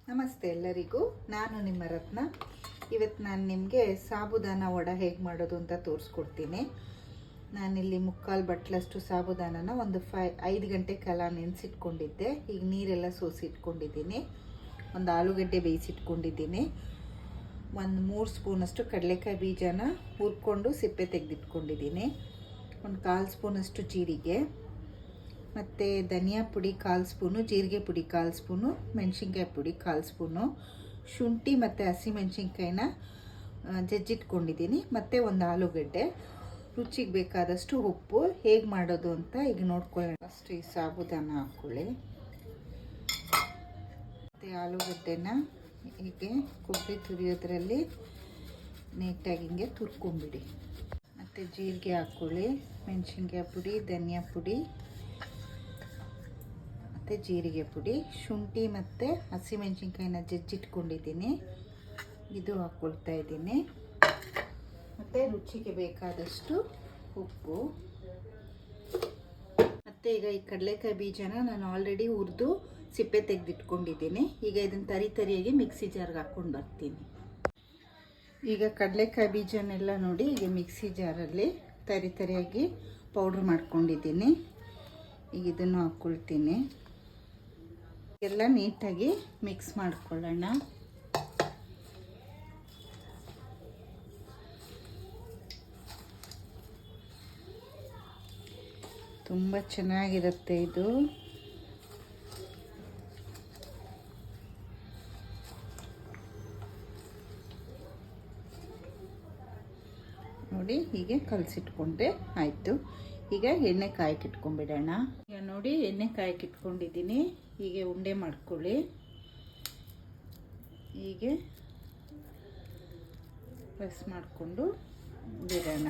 ನಮಸ್ತೆ ಎಲ್ಲರಿಗೂ, ನಾನು ನಿಮ್ಮ ರತ್ನ. ಇವತ್ತು ನಾನು ನಿಮಗೆ ಸಾಬುದಾನ ವಡೆ ಹೇಗೆ ಮಾಡೋದು ಅಂತ ತೋರಿಸ್ಕೊಡ್ತೀನಿ. ನಾನಿಲ್ಲಿ 3/4 ಬಟ್ಲಷ್ಟು ಸಾಬುದಾನನ ಒಂದು 5 ಗಂಟೆ ಕಾಲ ನೆನೆಸಿಟ್ಕೊಂಡಿದ್ದೆ. ಈಗ ನೀರೆಲ್ಲ ಸೋಸಿಟ್ಕೊಂಡಿದ್ದೀನಿ. ಒಂದು ಆಲೂಗಡ್ಡೆ ಬೇಯಿಸಿಟ್ಕೊಂಡಿದ್ದೀನಿ. ಒಂದು 3 ಸ್ಪೂನಷ್ಟು ಕಡಲೆಕಾಯಿ ಬೀಜನ ಹುರ್ಕೊಂಡು ಸಿಪ್ಪೆ ತೆಗೆದಿಟ್ಕೊಂಡಿದ್ದೀನಿ. ಒಂದು 1/4 ಸ್ಪೂನಷ್ಟು ಜೀರಿಗೆ, ಮತ್ತು ಧನಿಯಾ ಪುಡಿ 1/4 ಸ್ಪೂನು, ಜೀರಿಗೆ ಪುಡಿ 1/4 ಸ್ಪೂನು, ಮೆಣಸಿನ್ಕಾಯಿ ಪುಡಿ 1/4 ಸ್ಪೂನು, ಶುಂಠಿ ಮತ್ತು ಹಸಿಮೆಣಸಿನ್ಕಾಯಿನ ಜಜ್ಜಿಟ್ಕೊಂಡಿದ್ದೀನಿ, ಮತ್ತು ಒಂದು ಆಲೂಗಡ್ಡೆ, ರುಚಿಗೆ ಬೇಕಾದಷ್ಟು ಉಪ್ಪು. ಹೇಗೆ ಮಾಡೋದು ಅಂತ ಈಗ ನೋಡ್ಕೊಳ್ಳೋಣ. ಫಸ್ಟ್ ಈ ಸಾಬುದಾನ ಹಾಕ್ಕೊಳ್ಳಿ, ಮತ್ತು ಆಲೂಗಡ್ಡೆನ ಹೀಗೆ ಕೊಬ್ಬರಿ ತುರಿಯೋದ್ರಲ್ಲಿ ನೀಟಾಗಿ ಹಿಂಗೆ ತುರ್ಕೊಂಬಿಡಿ. ಮತ್ತು ಜೀರಿಗೆ ಹಾಕ್ಕೊಳ್ಳಿ, ಮೆಣಸಿನ್ಕಾಯಿ ಪುಡಿ, ಧನಿಯಾ ಪುಡಿ ಮತ್ತು ಜೀರಿಗೆ ಪುಡಿ, ಶುಂಠಿ ಮತ್ತು ಹಸಿಮೆಣಸಿನ್ಕಾಯಿನ ಜಜ್ಜಿಟ್ಕೊಂಡಿದ್ದೀನಿ, ಇದು ಹಾಕ್ಕೊಳ್ತಾ ಇದ್ದೀನಿ. ಮತ್ತು ರುಚಿಗೆ ಬೇಕಾದಷ್ಟು ಉಪ್ಪು. ಮತ್ತು ಈಗ ಈ ಕಡಲೆಕಾಯಿ ಬೀಜನ ನಾನು ಆಲ್ರೆಡಿ ಹುರಿದು ಸಿಪ್ಪೆ ತೆಗೆದಿಟ್ಕೊಂಡಿದ್ದೀನಿ. ಈಗ ಇದನ್ನು ತರಿಯಾಗಿ ಮಿಕ್ಸಿ ಜಾರ್ಗೆ ಹಾಕ್ಕೊಂಡು ಬರ್ತೀನಿ. ಈಗ ಕಡಲೆಕಾಯಿ ಬೀಜನೆಲ್ಲ ನೋಡಿ ಈಗ ಮಿಕ್ಸಿ ಜಾರಲ್ಲಿ ತರಿಯಾಗಿ ಪೌಡ್ರ್ ಮಾಡ್ಕೊಂಡಿದ್ದೀನಿ. ಈಗ ಇದನ್ನು ಹಾಕ್ಕೊಳ್ತೀನಿ. ಎಲ್ಲ ನೀಟಾಗಿ ಮಿಕ್ಸ್ ಮಾಡ್ಕೊಳ್ಳೋಣ. ತುಂಬ ಚೆನ್ನಾಗಿರುತ್ತೆ ಇದು. ನೋಡಿ ಹೀಗೆ ಕಲಸಿಟ್ಕೊಂಡ್ರೆ ಆಯಿತು. ಈಗ ಎಣ್ಣೆ ಕಾಯಕ್ಕಿಟ್ಕೊಂಡ್ಬಿಡೋಣ. ಈಗ ನೋಡಿ ಎಣ್ಣೆ ಕಾಯಕ್ಕಿಟ್ಕೊಂಡಿದ್ದೀನಿ. ಹೀಗೆ ಉಂಡೆ ಮಾಡ್ಕೊಳ್ಳಿ. ಹೀಗೆ ಪ್ರೆಸ್ ಮಾಡಿಕೊಂಡು ಬಿಡೋಣ.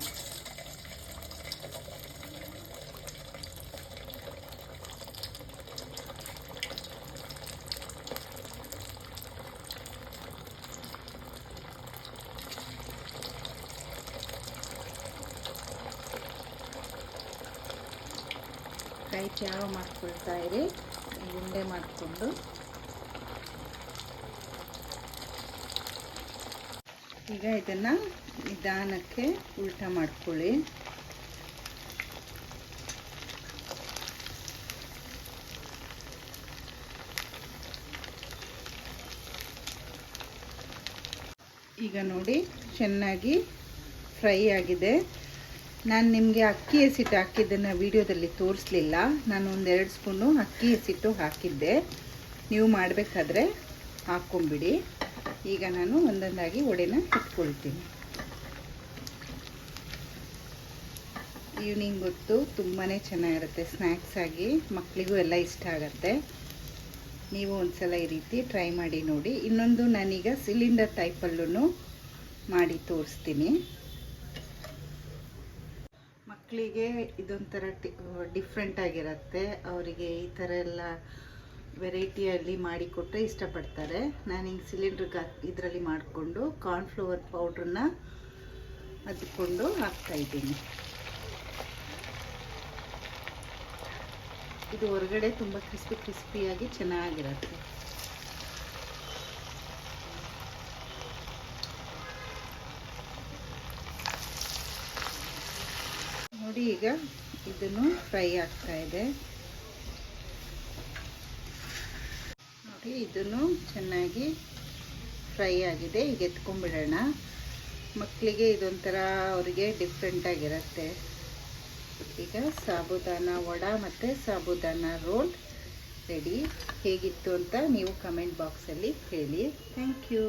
ಕೈ ಚಾವ ಮಾಡ್ಕೊಳ್ತಾ ಇರಿ, ಉಂಡೆ ಮಾಡಿಕೊಂಡು. ಈಗ ಇದನ್ನು ನಿಧಾನಕ್ಕೆ ಉಲ್ಟಾ ಮಾಡ್ಕೊಳ್ಳಿ. ಈಗ ನೋಡಿ ಚೆನ್ನಾಗಿ ಫ್ರೈ ಆಗಿದೆ. ನಾನು ನಿಮಗೆ ಅಕ್ಕಿ ಹಸಿಟ್ಟು ಹಾಕಿದ್ದನ್ನು ವಿಡಿಯೋದಲ್ಲಿ ತೋರಿಸಲಿಲ್ಲ. ನಾನು 1-2 ಸ್ಪೂನು ಅಕ್ಕಿ ಹಸಿಟ್ಟು ಹಾಕಿದ್ದೆ. ನೀವು ಮಾಡಬೇಕಾದ್ರೆ ಹಾಕ್ಕೊಂಬಿಡಿ. ಈಗ ನಾನು ಒಂದೊಂದಾಗಿ ವಡೆನ ಇಟ್ಕೊಳ್ತೀನಿ. ಈವ್ನಿಂಗ್ ಹೊತ್ತು ತುಂಬಾ ಚೆನ್ನಾಗಿರುತ್ತೆ ಸ್ನ್ಯಾಕ್ಸ್ ಆಗಿ, ಮಕ್ಕಳಿಗೂ ಎಲ್ಲ ಇಷ್ಟ ಆಗುತ್ತೆ. ನೀವು ಒಂದ್ಸಲ ಈ ರೀತಿ ಟ್ರೈ ಮಾಡಿ ನೋಡಿ. ಇನ್ನೊಂದು ನಾನೀಗ ಸಿಲಿಂಡರ್ ಟೈಪಲ್ಲೂ ಮಾಡಿ ತೋರಿಸ್ತೀನಿ. ಮಕ್ಕಳಿಗೆ ಇದೊಂಥರ ಡಿಫ್ರೆಂಟ್ ಆಗಿರುತ್ತೆ. ಅವರಿಗೆ ಈ ಥರ ಎಲ್ಲ ವೆರೈಟಿಯಲ್ಲಿ ಮಾಡಿಕೊಟ್ಟರೆ ಇಷ್ಟಪಡ್ತಾರೆ. ನಾನು ಹಿಂಗೆ ಸಿಲಿಂಡ್ರಿಗೆ ಇದರಲ್ಲಿ ಮಾಡಿಕೊಂಡು ಕಾರ್ನ್ಫ್ಲವರ್ ಪೌಡ್ರನ್ನ ಅದ್ಕೊಂಡು ಹಾಕ್ತಾಯಿದ್ದೀನಿ. ಇದು ಹೊರಗಡೆ ತುಂಬ ಕ್ರಿಸ್ಪಿಯಾಗಿ ಚೆನ್ನಾಗಿರುತ್ತೆ. ನೋಡಿ ಈಗ ಇದನ್ನು ಫ್ರೈ ಆಗ್ತಾ ಇದೆ. ನೋಡಿ ಇದನ್ನು ಚೆನ್ನಾಗಿ ಫ್ರೈ ಆಗಿದೆ. ಈಗ ಎತ್ಕೊಂಡ್ಬಿಡೋಣ. ಮಕ್ಕಳಿಗೆ ಇದೊಂಥರ ಅವರಿಗೆ ಡಿಫ್ರೆಂಟಾಗಿರುತ್ತೆ. ಈಗ ಸಾಬುದಾನ ವಡೆ ಮತ್ತು ಸಾಬುದಾನ ರೋಲ್ ರೆಡಿ. ಹೇಗಿತ್ತು ಅಂತ ನೀವು ಕಮೆಂಟ್ ಬಾಕ್ಸಲ್ಲಿ ಹೇಳಿ. Thank you.